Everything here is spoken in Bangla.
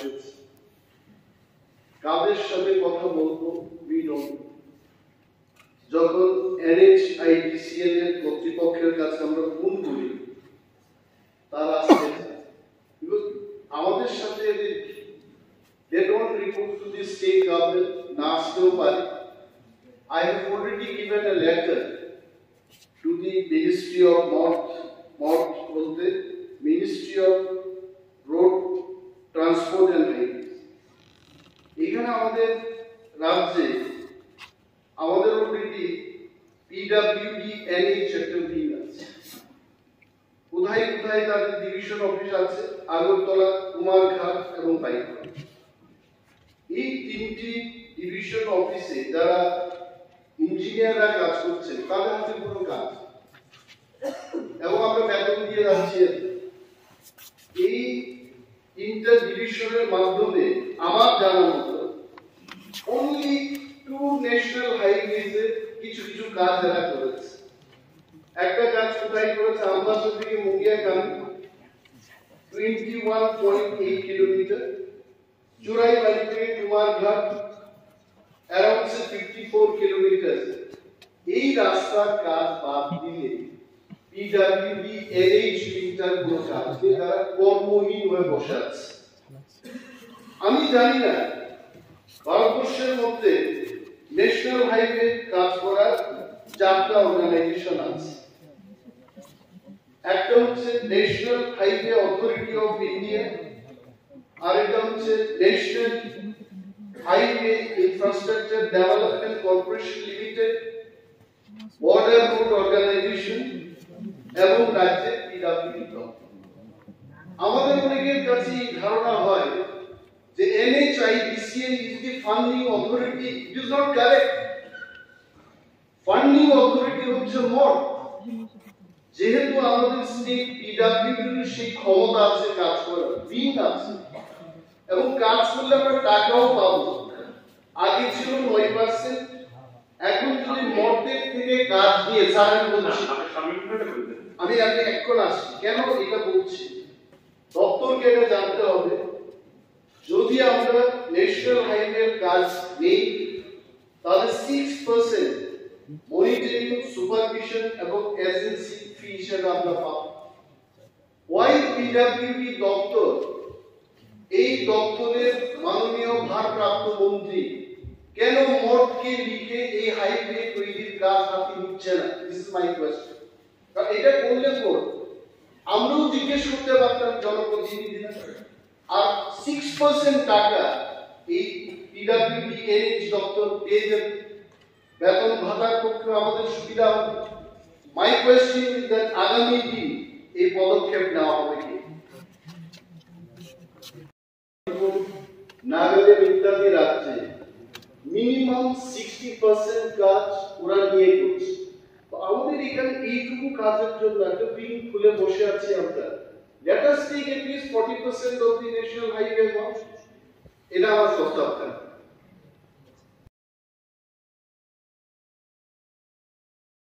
হয়েছে। কাদের সাথে কথা বলবো যখন NHIDCL এর কর্তৃপক্ষের কাছে আমরা ফোন করি, তারা আসতে আমাদের সাথে they don't report to the state government, না আসতেও পারে। I have already given a letter to the Ministry of বলতে Ministry of Road Transport and Highways। এখানে আমাদের রাজ্যে আমাদের অলরেডি PWD NH একটা উইং আছে, কোথায় কোথায় তাদের ডিভিশন অফিস আছে, আগরতলা, কুমারঘাট এবং বাইকঘাট। এই তিনটি ডিভিশন অফিসে যারা ইঞ্জিনিয়াররা কাজ করছেন তাদের হাতে কোনো কাজ, এবং আমরা বেতন দিয়ে যাচ্ছি। এই তিনটা ডিভিশনের মাধ্যমে আমার জানা মতো অনলি 2 ন্যাশনাল হাইওয়েজে কিছু কিছু কাজ এরা করেছে। একটা কাজ কোথায় করেছে, আমবাসা থেকে মুগিয়াকান্দি 21.8 কিলোমিটার, চুরাইবাড়ি থেকে কুমারঘাট অ্যারাউন্ড 54 কিলোমিটার। এই রাস্তার কাজ বাদ দিলে PWD NH লিমিটার কোনো কাজ নেই, তারা কর্মহীন হয়ে বসে আছে। আমি জানি না ভারতবর্ষের মধ্যে ন্যাশনাল হাইওয়ে কাজ করার 4টা অর্গানাইজেশন আছে। একটা হচ্ছে National Highway Authority of India, আর এটা হচ্ছে National Highway Infrastructure Development Corporation Limited, Border Road Organisation এবং রাজ্যের PWD। আমাদের অনেকের কাছে এই ধারণা হয় যে NHIDCL is the funding authority. It is not correct. Funding authority হচ্ছে MoRTH। যেহেতু আমাদের স্টেট PWD এর সেই ক্ষমতা আছে কাজ করার, উইং আছে, এবং কাজ করলে আমরা টাকাও পাবো। আগে ছিল 9%, এখন যদি MoRTH থেকে কাজ নিয়ে আমি এখন আসছি কেন এটা বলছি, দপ্তরকে এটা জানতে হবে। যদি আমরা ন্যাশনাল হাইওয়ের কাজ নেই তাহলে 6% মনিটরিং, সুপারভিশন এবং এজেন্সি ফি হিসেবে আমরা পাবো। ওয়াই PWD দপ্তর, এই দপ্তরের মাননীয় ভারপ্রাপ্ত মন্ত্রী কেন MoRTHকে লিখে এই হাইওয়ে তৈরির কাজ হাতে নিচ্ছে না? This is my question. কারণ এটা করলে পর আমরাও জিজ্ঞেস করতে পারতাম জনপ্রতিনিধিরা, আর 6% টাকা এই PWD NH দপ্তর পেয়ে যাবে, বেতন ভাতার পক্ষে আমাদের সুবিধা হবে। মাই কোয়েশ্চন ইজ দ্যাট আগামী দিন এই পদক্ষেপ নেওয়া হবে কি? নাগাল্যান্ড ইত্যাদি রাজ্যে মিনিমাম 60% কাজ ওরা নিয়ে করছে। আমাদের এখানে এইটুকু কাজের জন্য একটা উইং খুলে বসে আছি আমরা। Let us take at least 40% of the national highway work. এটা আমার প্রস্তাব।